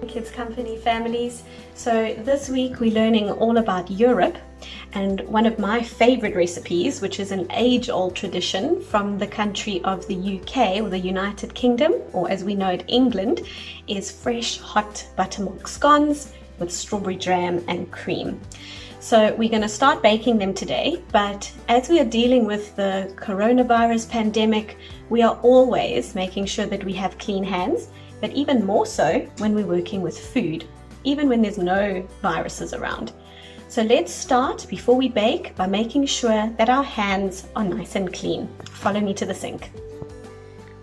Kids Company families. So this week we're learning all about Europe, and one of my favorite recipes, which is an age-old tradition from the country of the UK, or the United Kingdom, or as we know it, England, is fresh hot buttermilk scones with strawberry jam and cream. So we're going to start baking them today, but as we are dealing with the coronavirus pandemic, we are always making sure that we have clean hands, but even more so when we're working with food, even when there's no viruses around. So let's start, before we bake, by making sure that our hands are nice and clean. Follow me to the sink.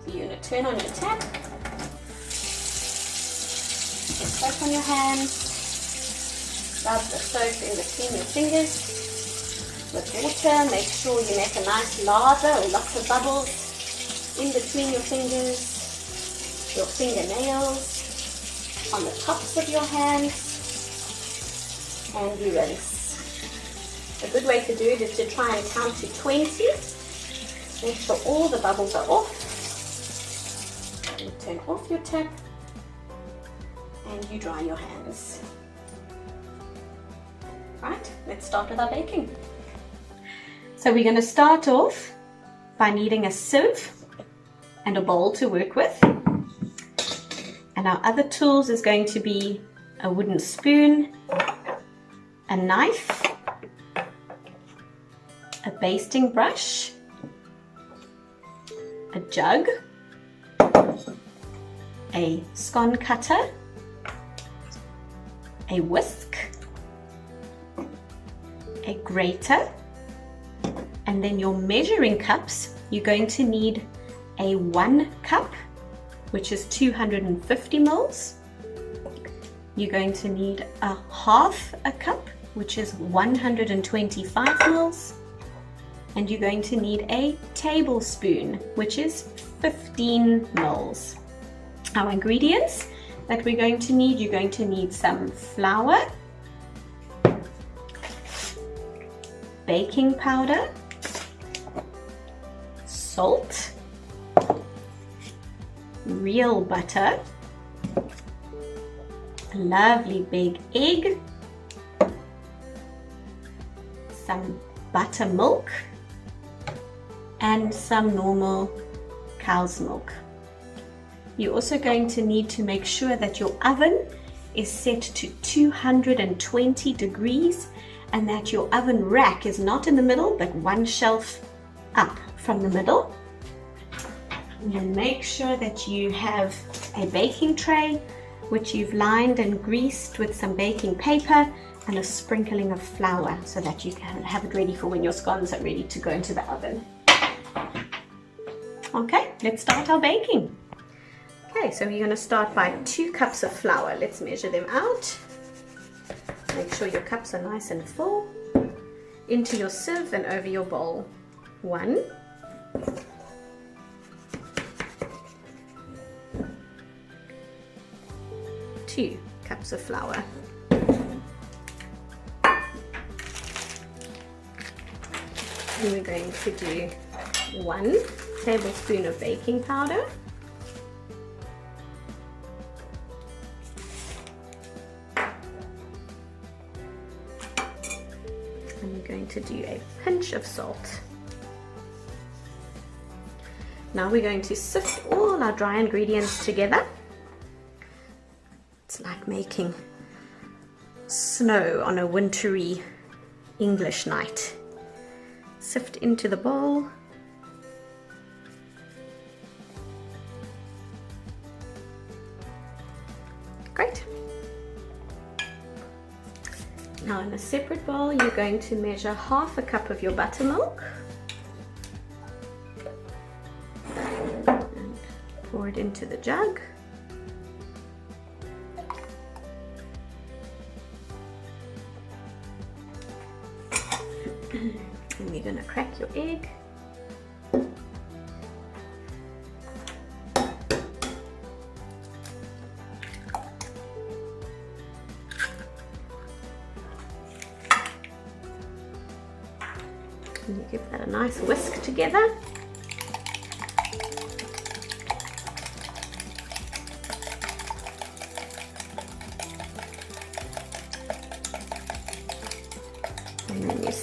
So you're going to turn on your tap, get soap on your hands, rub the soap in between your fingers with water. Make sure you make a nice lather or lots of bubbles in between your fingers, your fingernails, on the tops of your hands, and you rinse. A good way to do it is to try and count to 20. Make sure all the bubbles are off. You turn off your tap and you dry your hands. Right, let's start with our baking. So we're going to start off by needing a sieve and a bowl to work with. And our other tools is going to be a wooden spoon, a knife, a basting brush, a jug, a scone cutter, a whisk, a grater, and then your measuring cups. You're going to need a 1 cup, which is 250 mils. You're going to need a half a cup, which is 125 mils. And you're going to need a tablespoon, which is 15 mils. Our ingredients that we're going to need, you're going to need some flour, baking powder, salt, real butter, a lovely big egg, some buttermilk, and some normal cow's milk. You're also going to need to make sure that your oven is set to 220 degrees and that your oven rack is not in the middle but one shelf up from the middle. And then make sure that you have a baking tray which you've lined and greased with some baking paper and a sprinkling of flour so that you can have it ready for when your scones are ready to go into the oven. Okay, let's start our baking. Okay, so we're going to start by 2 cups of flour. Let's measure them out. Make sure your cups are nice and full. Into your sieve and over your bowl. 1, 2 cups of flour. And we're going to do 1 tablespoon of baking powder, and we're going to do a pinch of salt. Now we're going to sift all our dry ingredients together. It's like making snow on a wintry English night. Sift into the bowl. Great. Now in a separate bowl, you're going to measure half a cup of your buttermilk. And pour it into the jug. And we're going to crack your egg. And you give that a nice whisk together.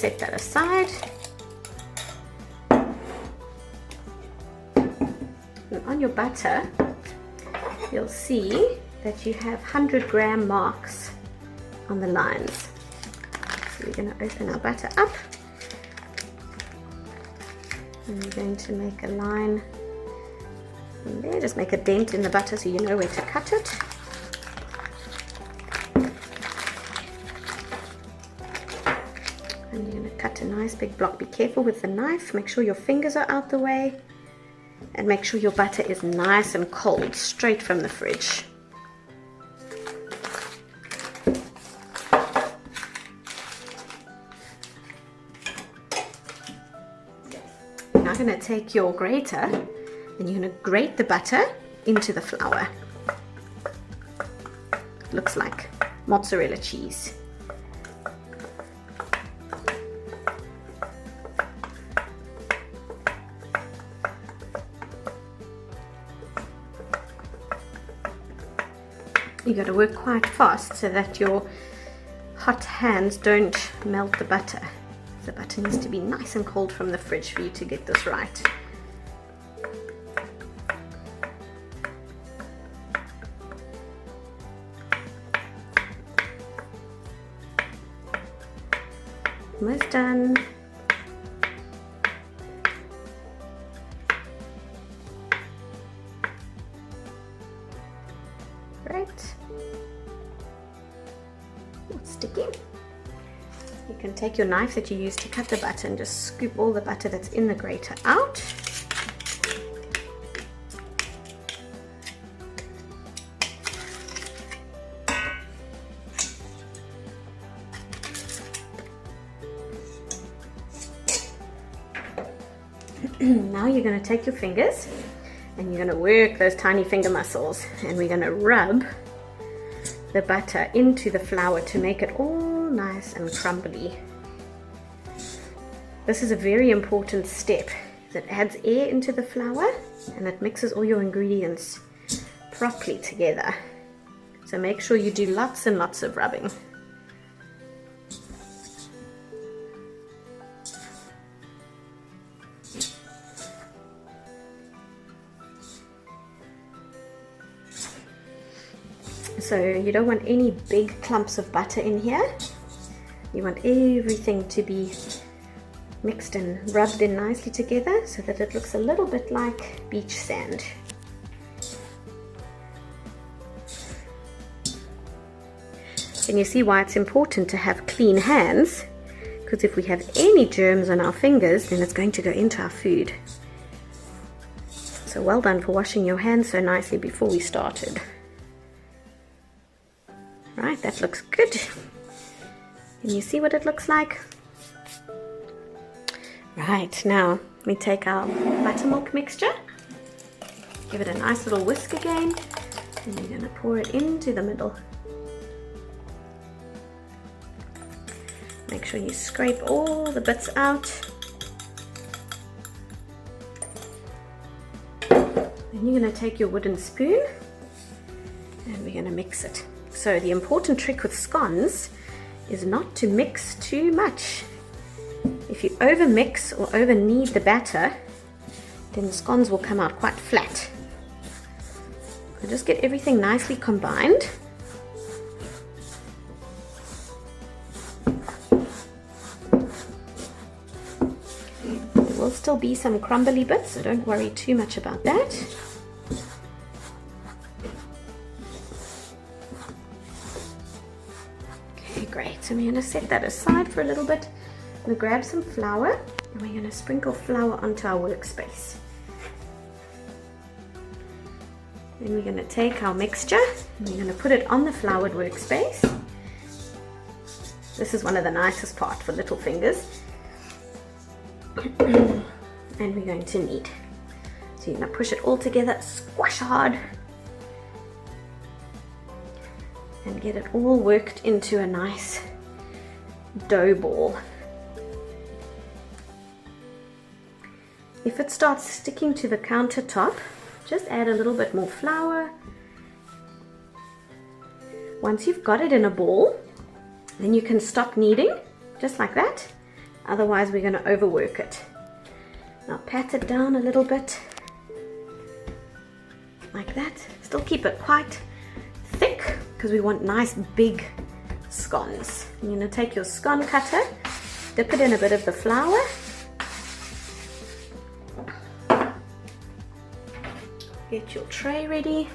set that aside. And on your butter, you'll see that you have 100-gram marks on the lines. So we're going to open our butter up, and we're going to make a line in there. Just make a dent in the butter so you know where to cut it. And you're going to cut a nice big block. Be careful with the knife, make sure your fingers are out the way, and make sure your butter is nice and cold, straight from the fridge. Now I'm going to take your grater and you're going to grate the butter into the flour. Looks like mozzarella cheese. You got to work quite fast so that your hot hands don't melt the butter. The butter needs to be nice and cold from the fridge for you to get this right. Almost done. Right. It's sticky. You can take your knife that you use to cut the butter and just scoop all the butter that's in the grater out. Now you're going to take your fingers and you're going to work those tiny finger muscles, and we're going to rub the butter into the flour to make it all nice and crumbly. This is a very important step. It adds air into the flour and it mixes all your ingredients properly together. So make sure you do lots and lots of rubbing. So you don't want any big clumps of butter in here. You want everything to be mixed and rubbed in nicely together so that it looks a little bit like beach sand. And you see why it's important to have clean hands, because if we have any germs on our fingers, then it's going to go into our food. So well done for washing your hands so nicely before we started. Right, that looks good. Can you see what it looks like? Right, now we take our buttermilk mixture, give it a nice little whisk again, and you're going to pour it into the middle. Make sure you scrape all the bits out. Then you're going to take your wooden spoon and we're going to mix it. So the important trick with scones is not to mix too much. If you over mix or over knead the batter, then the scones will come out quite flat. So just get everything nicely combined. There will still be some crumbly bits, so don't worry too much about that. Great, so we're going to set that aside for a little bit. I'm going to grab some flour and we're going to sprinkle flour onto our workspace. Then we're going to take our mixture and we're going to put it on the floured workspace. This is one of the nicest parts for little fingers. And we're going to knead. So you're going to push it all together, squash hard, and get it all worked into a nice dough ball. If it starts sticking to the countertop, just add a little bit more flour. Once you've got it in a ball, then you can stop kneading, just like that. Otherwise we're going to overwork it. Now pat it down a little bit, like that. Still keep it quite thick because we want nice big scones. You're going to take your scone cutter, dip it in a bit of the flour, get your tray ready,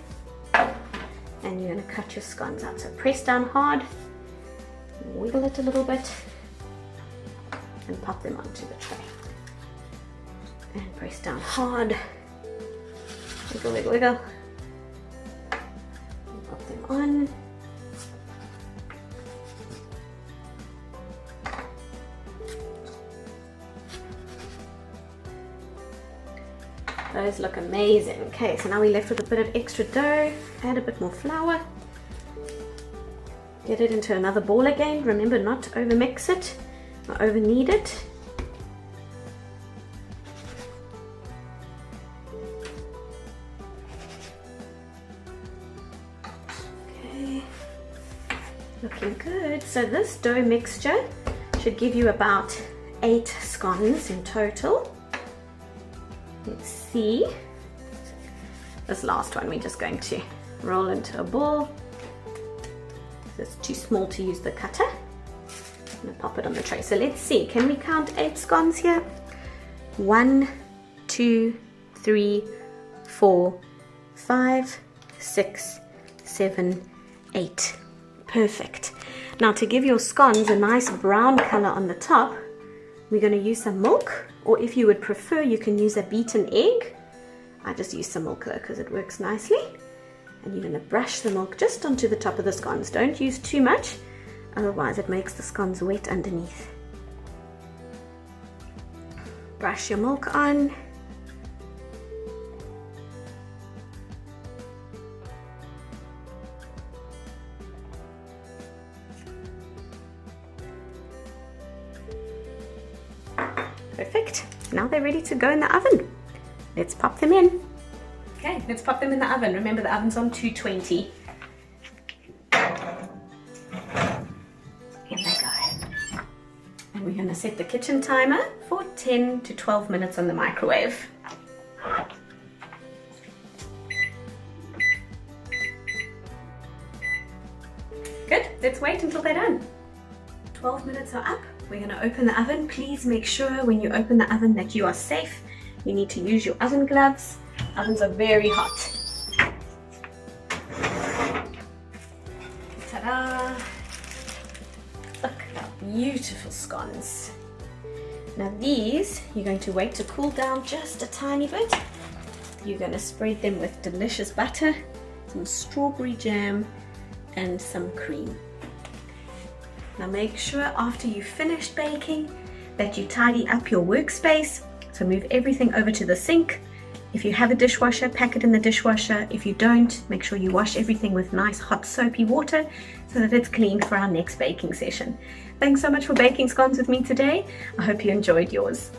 and you're going to cut your scones out. So press down hard, wiggle it a little bit, and pop them onto the tray. And press down hard, wiggle, wiggle, wiggle, and pop them on. Those look amazing. Okay, so now we're left with a bit of extra dough. Add a bit more flour. Get it into another ball again. Remember not to over mix it or over knead it. Okay, looking good. So this dough mixture should give you about 8 scones in total. Let's see. This last one we're just going to roll into a ball. It's too small to use the cutter. I'm going to pop it on the tray. So let's see, can we count 8 scones here? 1, 2, 3, 4, 5, 6, 7, 8. Perfect. Now to give your scones a nice brown color on the top, we're going to use some milk, or if you would prefer, you can use a beaten egg. I just use some milk though because it works nicely. And you're going to brush the milk just onto the top of the scones. Don't use too much, otherwise it makes the scones wet underneath. Brush your milk on. Perfect. Now they're ready to go in the oven. Let's pop them in. Okay, let's pop them in the oven. Remember the oven's on 220. Here they go. And we're going to set the kitchen timer for 10 to 12 minutes on the microwave. Good, let's wait until they're done. 12 minutes are up. We're going to open the oven. Please make sure when you open the oven that you are safe. You need to use your oven gloves. Ovens are very hot. Ta-da! Look how beautiful scones. Now these, you're going to wait to cool down just a tiny bit. You're going to spread them with delicious butter, some strawberry jam, and some cream. Now make sure after you've finished baking that you tidy up your workspace. So move everything over to the sink. If you have a dishwasher, pack it in the dishwasher. If you don't, make sure you wash everything with nice hot soapy water so that it's clean for our next baking session. Thanks so much for baking scones with me today. I hope you enjoyed yours.